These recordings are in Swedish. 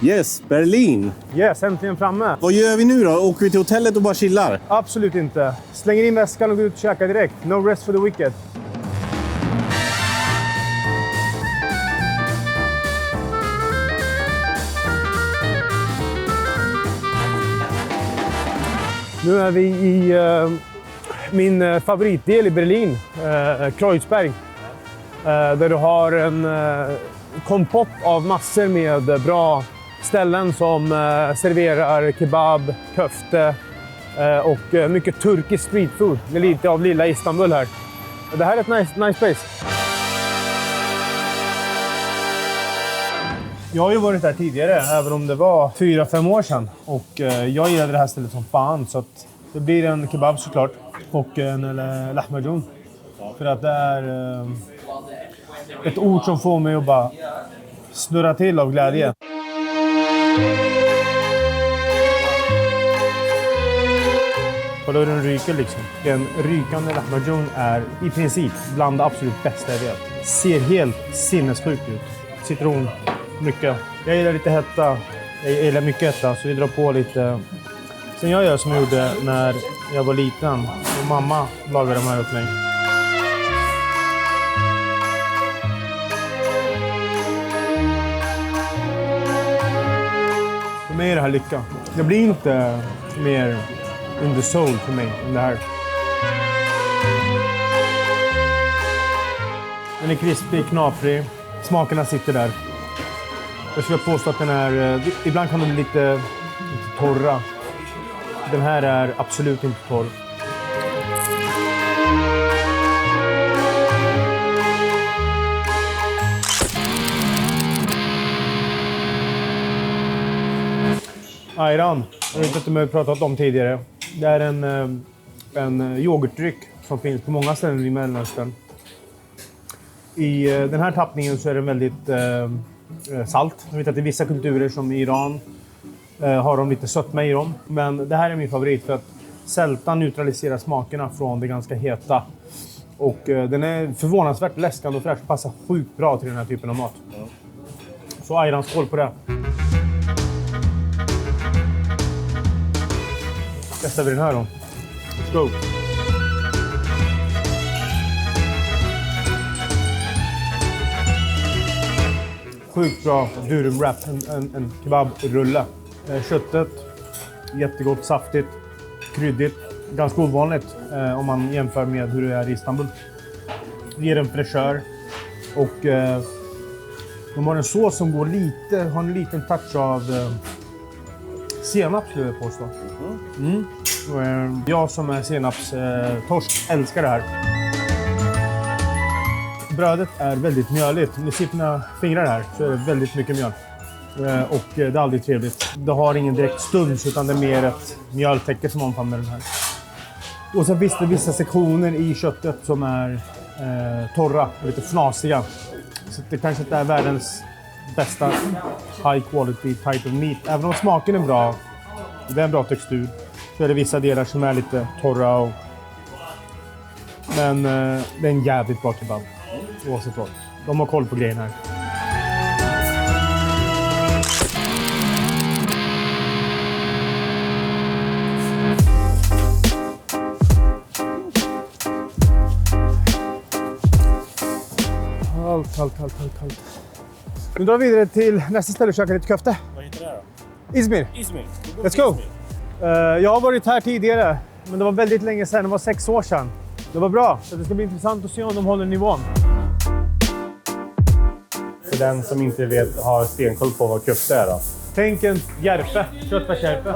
Yes, Berlin. Yes, äntligen framme. Vad gör vi nu då? Åker vi till hotellet och bara chillar? Absolut inte. Slänger in väskan och går ut och käkar direkt. No rest for the wicked. Nu är vi i min favoritdel i Berlin, Kreuzberg. Där du har en kompott av massor med bra ställen som serverar kebab, köfte och mycket turkisk streetfood. Med lite av lilla Istanbul här. Det här är ett nice place. Jag har ju varit där tidigare, även om det var 4-5 år sedan. Och jag gillade det här stället som fan, så att det blir en kebab såklart. Och en lahmacun. För att det är ett ord som får mig att bara snurra till av glädje. Kolla hur den ryker liksom. En rykande lahmacun är i princip bland det absolut bästa jag vet. Ser helt sinnessjukt ut. Citron, mycket. Jag gillar lite hetta. Jag gillar mycket hetta, så vi drar på lite. Sen jag gör som jag gjorde när jag var liten. Och mamma lagade de här åt mig. För mig är det här lycka. Det blir inte mer in the soul för mig än det här. Den är krispig, knaprig. Smakerna sitter där. Jag skulle påstå att den är... Ibland kan de bli lite torra. Den här är absolut inte torr. Ayran, jag vet inte om jag har pratat om tidigare. Det är en yoghurtdryck som finns på många ställen i Mellanöstern. I den här tappningen så är den väldigt salt. Jag vet att i vissa kulturer som i Iran har de lite sötma i dem. Men det här är min favorit för att sältan neutraliserar smakerna från det ganska heta. Och den är förvånansvärt läskande och fräsch. Passar sjukt bra till den här typen av mat. Så Ayran, skål på det. Testar vi den här då. Let's go! Sjukt bra durum wrap, en kebabrulle. Köttet, jättegott, saftigt, kryddigt. Ganska ovanligt om man jämför med hur det är i Istanbul. Det ger en fräschör. Och de har en sås som går lite, har en liten touch av senap skulle jag påstå. Jag som är senapstorsk älskar det här. Brödet är väldigt mjöligt. Om ni ser mina fingrar här så är det väldigt mycket mjöl. Och det är aldrig trevligt. Det har ingen direkt stuns utan det är mer ett mjöltäcke som omfamnar den här. Och så finns det vissa sektioner i köttet som är torra och lite fnasiga. Så det kanske inte är världens bästa high quality type of meat. Även om smaken är bra, det är en bra textur, så är det vissa delar som är lite torra. Och... Men det är en jävligt bra kebab. Oavsett vad. De har koll på grejen här. Kallt. Nu drar vi vidare till nästa ställe och käkar lite köfte. Vad heter det då? Izmir. Let's go! Jag har varit här tidigare, men det var väldigt länge sedan. Det var 6 år sedan. Det var bra, så det ska bli intressant att se om de håller nivån. För den som inte vet, har stenkoll på vad köfte är då? Tänk en järpe, köttfärskjärpe.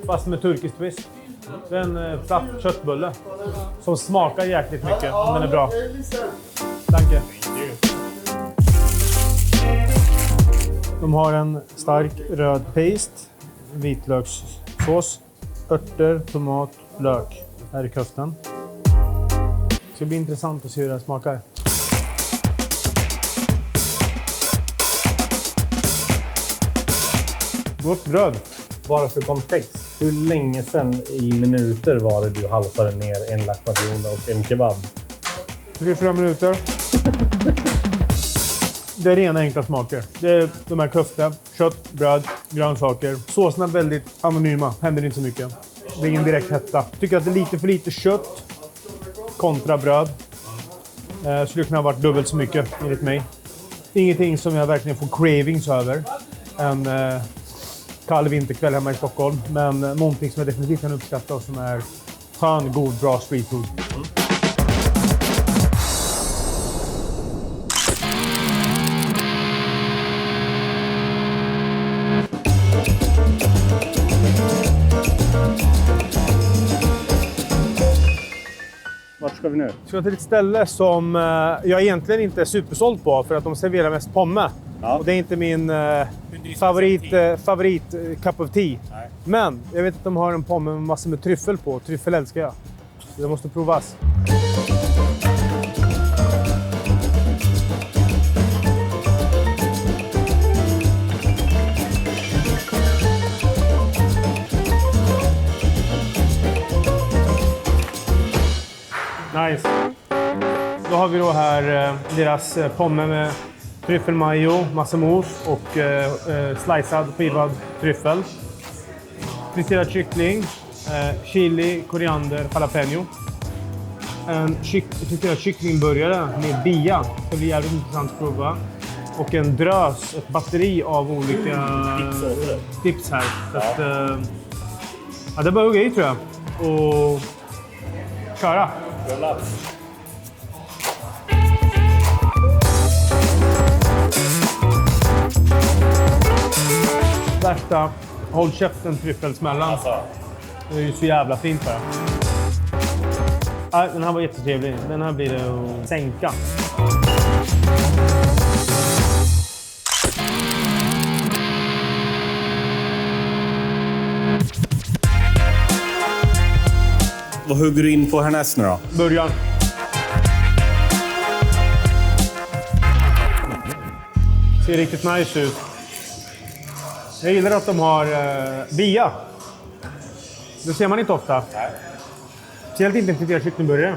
Fast med turkisk twist. Det är en platt köttbulle som smakar jäkligt mycket, men den är bra. Tack. De har en stark röd paste, vitlökssås, örter, tomat, lök. Här är köften. Det ska bli intressant att se hur det här smakar. Gott bröd. Bara för kontext, hur länge sedan i minuter var det du halsade ner en lahmacun och en kebab? 3-4 minuter. Det är rena enkla smaker. Det är de här köfte, kött, bröd, grönsaker. Såserna är väldigt anonyma. Händer inte så mycket. Det är ingen direkt hetta. Tycker att det är lite för lite kött kontra bröd. Skulle kunna ha varit dubbelt så mycket enligt mig. Ingenting som jag verkligen får cravings över. En kall vinterkväll hemma i Stockholm. Men någonting som jag definitivt kan uppskatta och som är skön, god, bra street food. Vart ska vi nu? Så till ett ställe som jag egentligen inte är supersåld på för att de serverar mest pomme. Ja. Och det är inte min favorit cup of tea. Nej. Men jag vet att de har en pomme med massor med tryffel på. Tryffel älskar jag. Så det måste provas. Nice. Då har vi då här deras pomme med tryffelmajo, massa mos och slicead, skivad tryffel. Friterad kyckling, chili, koriander, jalapeno. En friterad kycklingburgare med bia. Det blir jävligt intressant att prova. Och en drös, ett batteri av olika tips här. Så att, ja, det är bara att hugga i tror jag. Och köra. Värsta håll käften tryffelsmällan. Alltså. Det är ju så jävla fint bara. Den här var jättetrevlig. Den här blir det att sänka. Vad hugger du in på härnäst nu då? Början. Ser riktigt nice ut. Jag gillar att de har bia. Det ser man inte ofta. Speciellt inte en friterad kycklingburgare.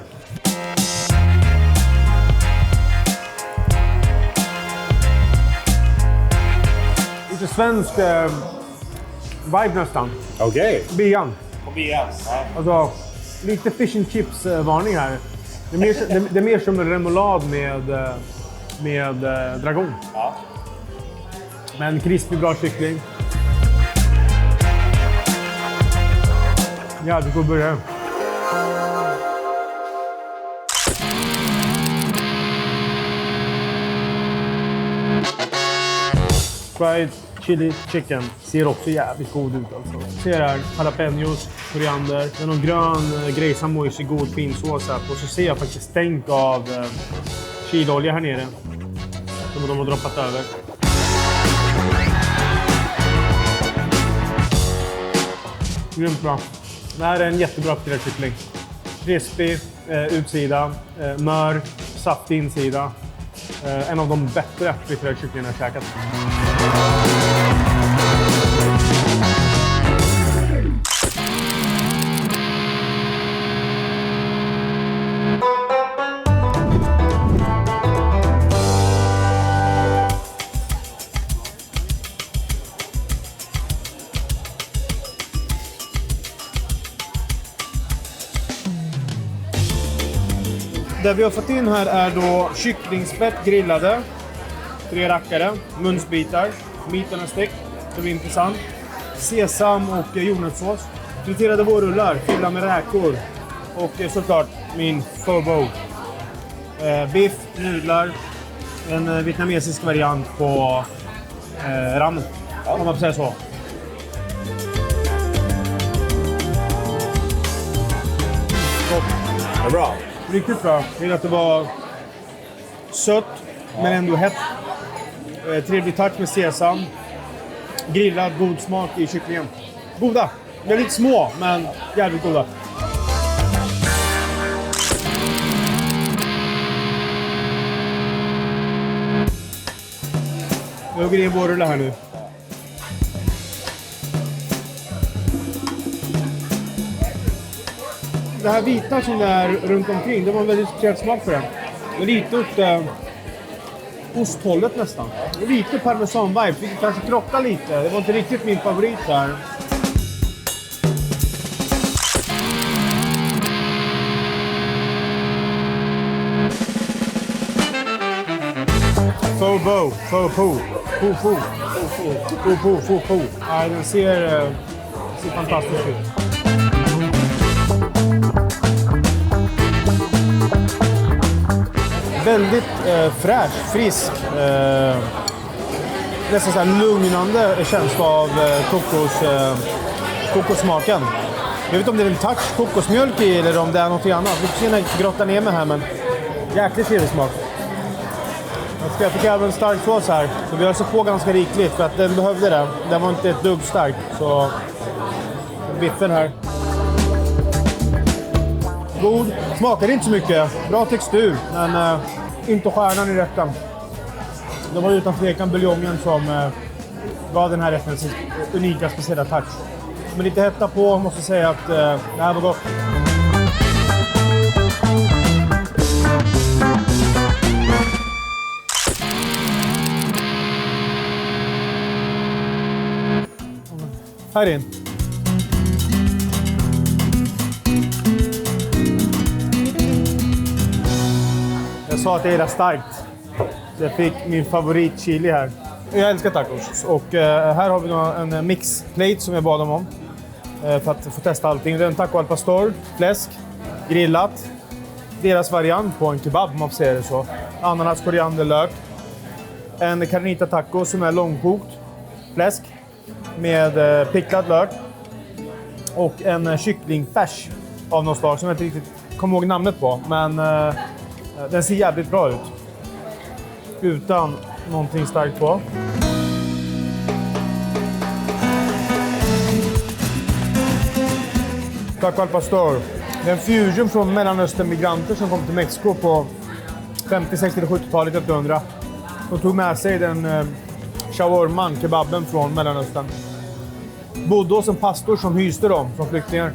Lite svensk vibe nästan. Okej. Bian. På bian. Ja. Alltså, lite fish and chips-varning här. Det är mer som en remoulad med dragon. Ja. Men krispig, bra kyckling. Ja, du får börja. Fried chili chicken ser också jävligt god ut alltså. Ser här, jalapenos, koriander. Det är någon grön grejsamoisi god finsås här. Och så ser jag faktiskt stänk av chiliolja här nere. Som de har droppat över. Grymt bra. Det här är en jättebra friterad kyckling. Krispig utsida, mör, saftig insida. En av de bättre friterade kycklingarna jag käkat. Det vi har fått in här är då kycklingspett grillade, 3 rackare, munsbitar, meat and a stick, det blir intressant, sesam och jordnötssås, friterade vårrullar, fyllda med räkor och såklart min pho bo. Biff, nudlar, en vietnamesisk variant på ramen, om man får säga så. Det är bra. Riktigt bra. Jag gillar att det var sött, men ändå hett. Trevlig touch med sesam. Grillad, god smak i kycklingen. Goda. De är lite små, men jävligt goda. Jag hugger in vårrullar här nu. Det här vita som det är runt omkring, det var en väldigt speciell smak för det. Det är lite åt osthållet nästan. Lite parmesan-vibe, vilket kanske krockar lite. Det var inte riktigt min favorit här. Ja, den ser fantastisk ut. Väldigt fräsch, frisk. Nästan så här lugnande känsla av kokossmaken. Jag vet inte om det är en touch kokosmjölk i eller om det är något annat. Vi får se grotta ner mig här, men jäkligt trevlig smak. Jag fick även stark sås här, så vi har så på ganska rikligt för att den behövde det. Den var inte ett dugg stark, så biffen här. God, smakade inte så mycket. Bra textur, men inte stjärnan i rätten. Det var utan tvekan buljongen som gav den här rätten sin unika speciella touch. Men lite hetta på, måste säga att det här var gott. Här in. Jag sa att det är starkt. Så jag fick min favorit chili här. Jag älskar tacos. Och här har vi en mixplate som jag bad dem om. För att få testa allting. Det är en taco al pastor, fläsk, grillat. Deras variant på en kebab, om man får säga det så. Ananas, koriander, lök. En carnita taco som är långkokt. Fläsk. Med picklad lök. Och en kycklingfärs av något slag som jag inte riktigt kommer ihåg namnet på. Men den ser jävligt bra ut. Utan någonting starkt på. Taco al pastor. Det är en fusion från Mellanöstern-migranter som kom till Mexiko på 50-, 60- och 70-talet, 1900. De tog med sig den shawarman, kebaben från Mellanöstern. Bodde hos en pastor som hyste dem som flyktingar.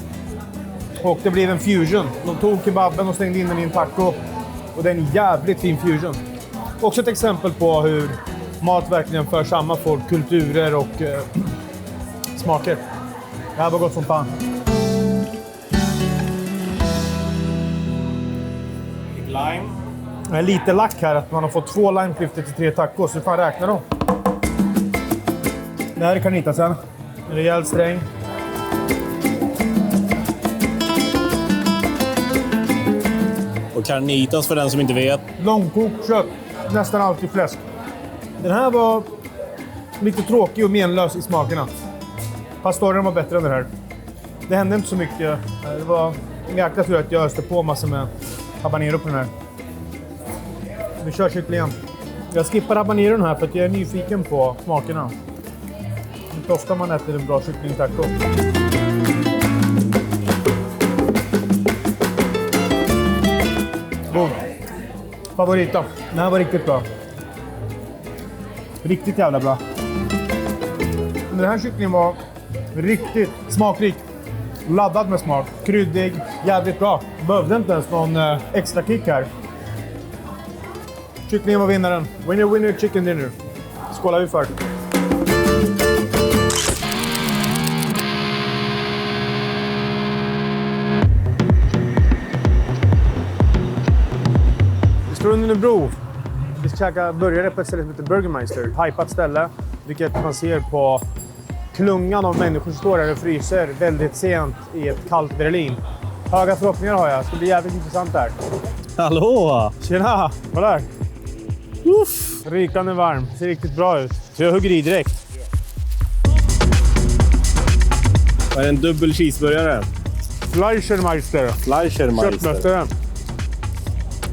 Och det blev en fusion. De tog kebaben och stängde in den i en taco. Och det är en jävligt fin fusion. Också ett exempel på hur mat verkligen för samman folk, kulturer och smaker. Det här var gott som fan. Lime. Lite lack här att man har fått 2 limeklyftor till 3 tacos. Så fan räknar de. Det här är carnitasen. En rejäl sträng. Och carnitas för den som inte vet. Långkokt kött. Nästan alltid fläsk. Den här var lite tråkig och menlös i smakerna. Pastoren var bättre än den här. Det hände inte så mycket. Det var en jäkla tur att jag öste på massor med habanero på den här. Vi kör kycklingen. Jag skippar habaneron här för att jag är nyfiken på smakerna. Hur tostar man äter en bra kycklingtaco? God. Favorita. Den här var riktigt bra. Riktigt jävla bra. Den här kycklingen var riktigt smakrik. Laddad med smak. Kryddig. Jävligt bra. Behövde inte ens någon extra kick här. Kycklingen var vinnaren. Winner, winner, chicken dinner. Skålar vi för. Vi står under en bro. Vi ska käka burgare på ett ställe som heter Burgermeister. Hypat ställe. Vilket man ser på klungan av människor som står där och fryser väldigt sent i ett kallt Berlin. Höga förhoppningar har jag. Det ska bli jävligt intressant här. Hallå! Tjena! Kolla där. Uff, rykande varm. Ser riktigt bra ut. Så jag hugger i direkt. Vad är en dubbel cheeseburgare? Fleischermeister. Fleischermeister. Köttmästaren.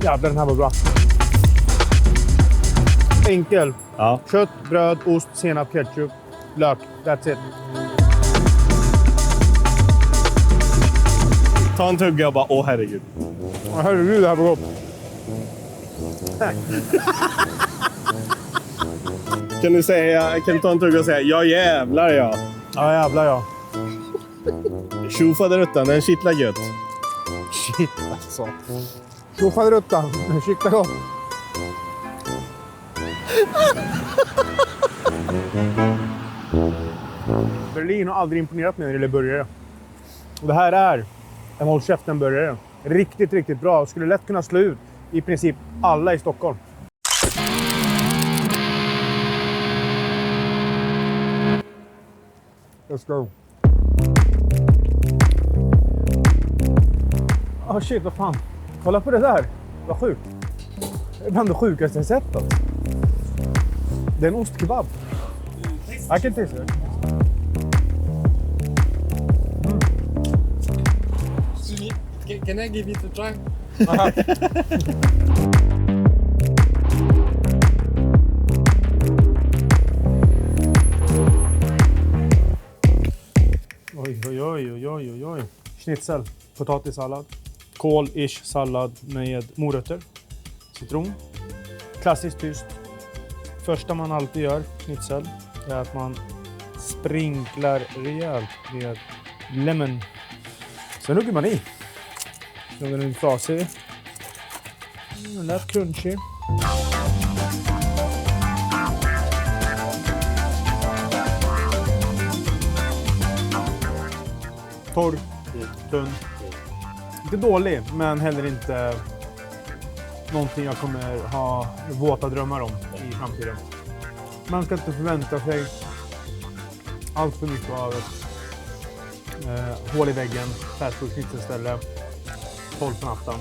Jävlar, den här var bra. Enkel. Ja. Kött, bröd, ost, senap, ketchup, lök. That's it. Ta en tugga och bara, åh herregud. Åh, herregud, det här var gott. Kan du ta en tugga och säga, ja jävlar ja. Ja, jävlar ja. Tjofaderuttan, den kittlar gött. Shit alltså. Tjofaderuttan. Kittlar gott. Berlin har aldrig imponerat mig när det gäller burgare. Och det här är en håll käften-burgare. Riktigt, riktigt bra. Skulle lätt kunna slå ut i princip alla i Stockholm. Let's go. Oh shit, vad fan. Kolla på det där. Vad sjukt. Det är bland det sjukaste jag sett. Alltså. Det är en ostkebab. I can taste it. Can I give it a try? Oj, oj, oj, oj, oj, oj. Schnitzel, potatissallad. Kål-ish sallad med morötter. Citron. Klassiskt tyst. Första man alltid gör, schnitzel, är att man sprinklar rejält med lemon. Sen hugger man i. Så den är lite frasig. Den är crunchy. Torr, tunn. Inte dålig, men heller inte någonting jag kommer ha våta drömmar om i framtiden. Man ska inte förvänta sig allt för mycket av ett hål i väggen, fastfood-schnitzelställe, 12 på natten.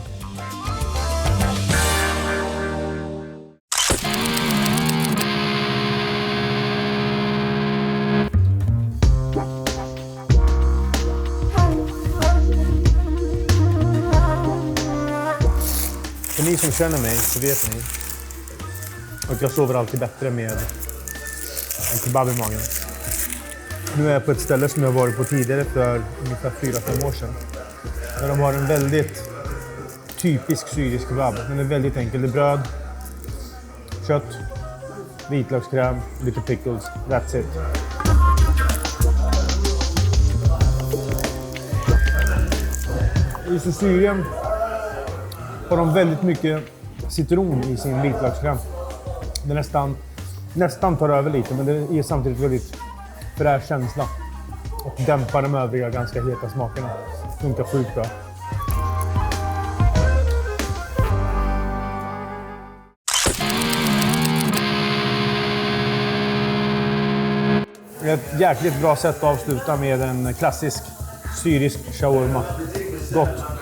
För ni som känner mig så vet ni att jag sover alltid bättre med en kebab i magen. Nu är jag på ett ställe som jag varit på tidigare för ungefär 4-5 år sedan. Där de har en väldigt typisk syrisk kebab. Den är väldigt enkel. Det är bröd, kött, vitlökskräm, lite pickles. That's it. I Syrien har de väldigt mycket citron i sin vitlökskräm. Det nästan tar över lite, men det är samtidigt väldigt fräsch känsla. Och dämpar de övriga ganska heta smakerna. Funkar sjukt bra. Ett jäkligt bra sätt att avsluta med en klassisk syrisk shawarma. Gott!